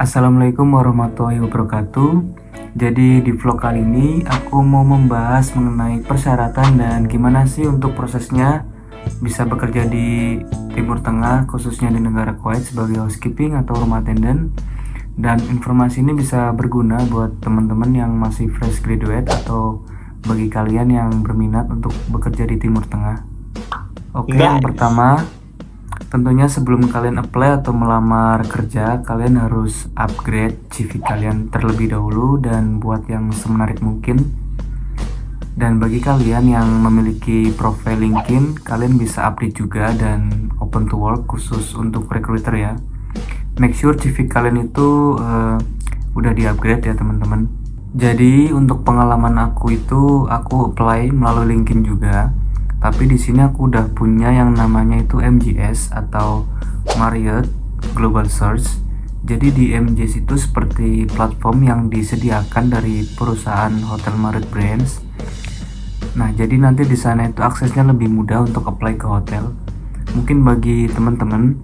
Assalamualaikum warahmatullahi wabarakatuh. Jadi di vlog kali ini aku mau membahas mengenai persyaratan dan gimana sih untuk prosesnya bisa bekerja di Timur Tengah, khususnya di negara Kuwait sebagai housekeeping atau rumah attendant. Dan informasi ini bisa berguna buat teman-teman yang masih fresh graduate atau bagi kalian yang berminat untuk bekerja di Timur Tengah. Oke, yang pertama, tentunya sebelum kalian apply atau melamar kerja, kalian harus upgrade CV kalian terlebih dahulu dan buat yang semenarik mungkin. Dan bagi kalian yang memiliki profil LinkedIn, kalian bisa update juga dan open to work khusus untuk recruiter ya. Make sure CV kalian itu udah di-upgrade ya teman-teman. Jadi untuk pengalaman aku itu aku apply melalui LinkedIn juga. Tapi di sini aku udah punya yang namanya itu MGS atau Marriott Global Search. Jadi di MGS itu seperti platform yang disediakan dari perusahaan hotel Marriott Brands. Nah, jadi nanti di sana itu aksesnya lebih mudah untuk apply ke hotel. Mungkin bagi teman-teman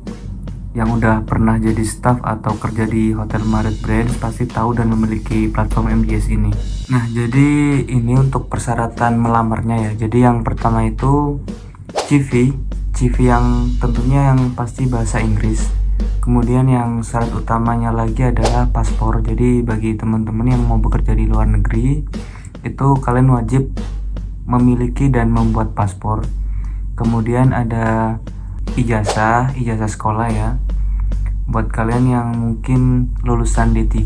yang udah pernah jadi staff atau kerja di hotel Marriott Brands pasti tahu dan memiliki platform MGS ini. Nah, jadi ini untuk persyaratan melamarnya ya. Jadi yang pertama itu CV yang tentunya yang pasti bahasa Inggris. Kemudian yang syarat utamanya lagi adalah paspor. Jadi bagi teman-teman yang mau bekerja di luar negeri, itu kalian wajib memiliki dan membuat paspor. Kemudian ada ijazah sekolah ya. Buat kalian yang mungkin lulusan D3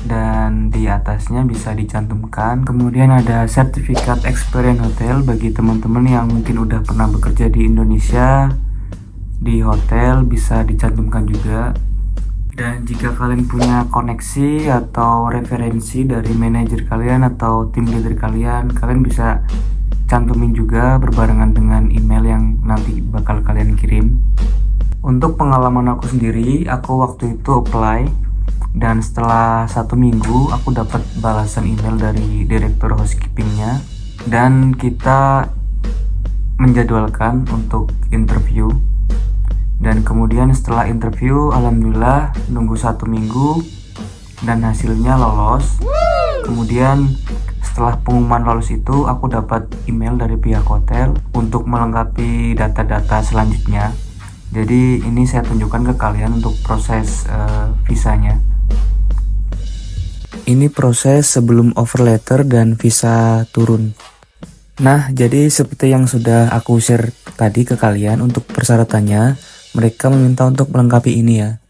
dan di atasnya bisa dicantumkan. Kemudian ada sertifikat experience hotel bagi teman-teman yang mungkin udah pernah bekerja di Indonesia di hotel bisa dicantumkan juga. Dan jika kalian punya koneksi atau referensi dari manajer kalian atau tim leader kalian bisa cantumin juga berbarengan dengan email yang nanti bakal kalian kirim. Untuk pengalaman aku sendiri, aku waktu itu apply dan setelah 1 minggu aku dapat balasan email dari direktur housekeepingnya dan kita menjadwalkan untuk interview. Dan kemudian setelah interview, alhamdulillah nunggu 1 minggu dan hasilnya lolos. Kemudian setelah pengumuman lolos itu aku dapat email dari pihak hotel untuk melengkapi data-data selanjutnya. Jadi ini saya tunjukkan ke kalian untuk proses visanya. Ini proses sebelum offer letter dan visa turun. Nah, jadi seperti yang sudah aku share tadi ke kalian untuk persyaratannya, mereka meminta untuk melengkapi ini ya.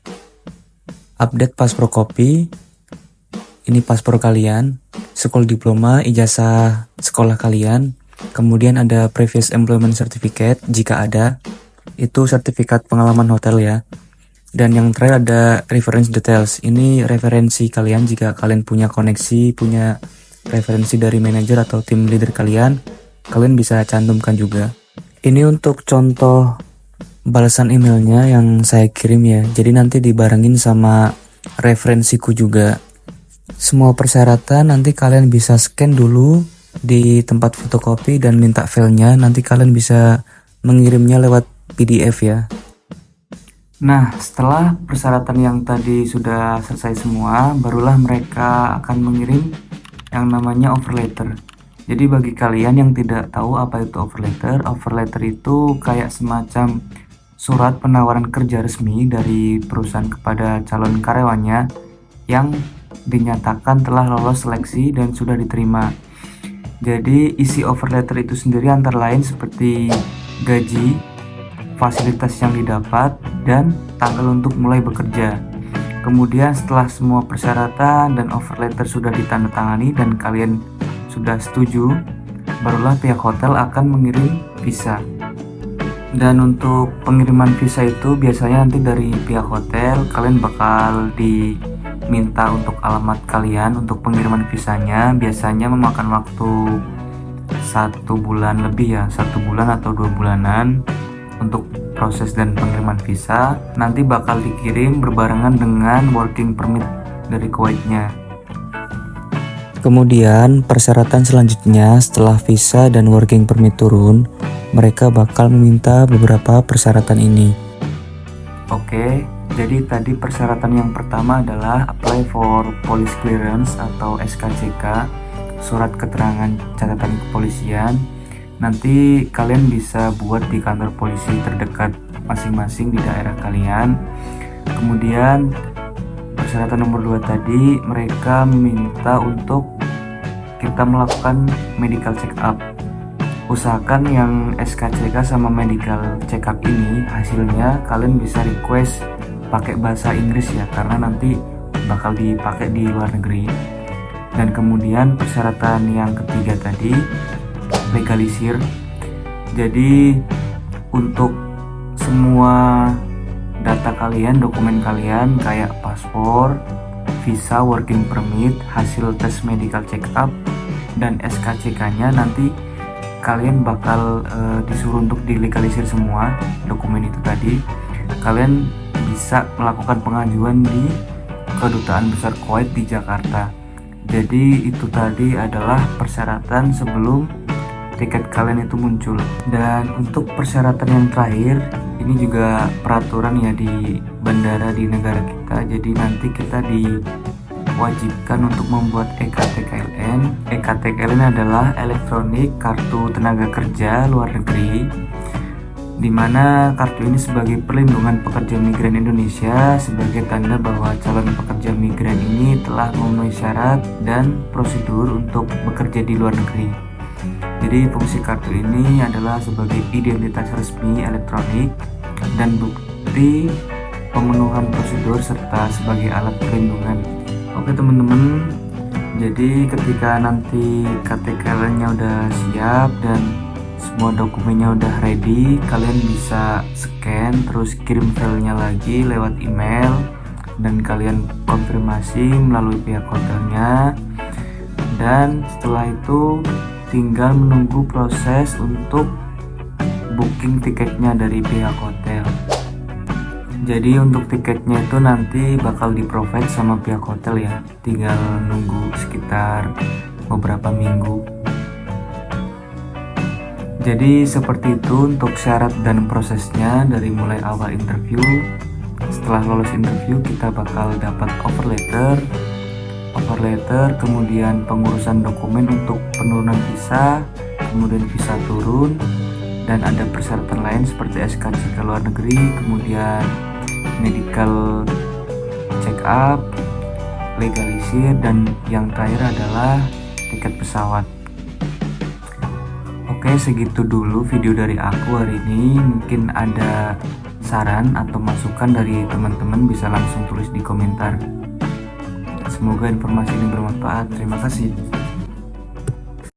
Update paspor copy, ini paspor kalian, sekolah diploma, ijazah sekolah kalian, kemudian ada previous employment certificate jika ada, itu sertifikat pengalaman hotel ya. Dan yang terakhir ada reference details, ini referensi kalian jika kalian punya koneksi, punya referensi dari manajer atau tim leader kalian bisa cantumkan juga. Ini untuk contoh balasan emailnya yang saya kirim ya, jadi nanti dibarengin sama referensiku juga. Semua persyaratan nanti kalian bisa scan dulu di tempat fotokopi dan minta filenya, nanti kalian bisa mengirimnya lewat PDF ya. Nah, setelah persyaratan yang tadi sudah selesai semua, barulah mereka akan mengirim yang namanya offer letter. Jadi bagi kalian yang tidak tahu apa itu offer letter itu kayak semacam surat penawaran kerja resmi dari perusahaan kepada calon karyawannya yang dinyatakan telah lolos seleksi dan sudah diterima. Jadi isi offer letter itu sendiri antara lain seperti gaji, fasilitas yang didapat, dan tanggal untuk mulai bekerja. Kemudian setelah semua persyaratan dan offer letter sudah ditandatangani dan kalian sudah setuju, barulah pihak hotel akan mengirim visa. Dan untuk pengiriman visa itu biasanya nanti dari pihak hotel kalian bakal diminta untuk alamat kalian untuk pengiriman visanya. Biasanya memakan waktu 1 bulan lebih ya, 1 bulan atau 2 bulanan untuk proses dan pengiriman visa. Nanti bakal dikirim berbarengan dengan working permit dari Kuwaitnya. Kemudian persyaratan selanjutnya setelah visa dan working permit turun, mereka bakal meminta beberapa persyaratan ini. Oke, Jadi tadi persyaratan yang pertama adalah apply for police clearance atau SKCK, surat keterangan catatan kepolisian. Nanti kalian bisa buat di kantor polisi terdekat masing-masing di daerah kalian. Kemudian persyaratan nomor 2 tadi, mereka meminta untuk kita melakukan medical check up. Usahakan yang SKCK sama medical check up ini hasilnya kalian bisa request pakai bahasa Inggris ya, karena nanti bakal dipakai di luar negeri. Dan kemudian persyaratan yang ketiga tadi, legalisir. Jadi untuk semua data kalian, dokumen kalian kayak paspor, visa, working permit, hasil tes medical check up, dan SKCK-nya nanti kalian bakal disuruh untuk dilegalisir semua dokumen itu tadi. Kalian bisa melakukan pengajuan di Kedutaan Besar Kuwait di Jakarta. Jadi itu tadi adalah persyaratan sebelum tiket kalian itu muncul. Dan untuk persyaratan yang terakhir, ini juga peraturan ya di bandara di negara kita. Jadi nanti kita diwajibkan untuk membuat EKTKLN. EKTKLN adalah elektronik kartu tenaga kerja luar negeri, di mana kartu ini sebagai perlindungan pekerja migran Indonesia sebagai tanda bahwa calon pekerja migran ini telah memenuhi syarat dan prosedur untuk bekerja di luar negeri. Jadi fungsi kartu ini adalah sebagai identitas resmi elektronik dan bukti pemenuhan prosedur serta sebagai alat perlindungan. Oke teman-teman, jadi ketika nanti KTKL-nya udah siap dan semua dokumennya udah ready, kalian bisa scan terus kirim filenya lagi lewat email dan kalian konfirmasi melalui pihak hotelnya. Dan setelah itu tinggal menunggu proses untuk booking tiketnya dari pihak hotel. Jadi untuk tiketnya itu nanti bakal di-provide sama pihak hotel ya, tinggal nunggu sekitar beberapa minggu. Jadi seperti itu untuk syarat dan prosesnya dari mulai awal interview. Setelah lolos interview kita bakal dapat offer letter, kemudian pengurusan dokumen untuk penurunan visa, kemudian visa turun, dan ada persyaratan lain seperti SKCK luar negeri, kemudian medical check up, legalisir, dan yang terakhir adalah tiket pesawat. Oke, segitu dulu video dari aku hari ini. Mungkin ada saran atau masukan dari teman-teman bisa langsung tulis di komentar. Semoga informasi ini bermanfaat. Terima kasih.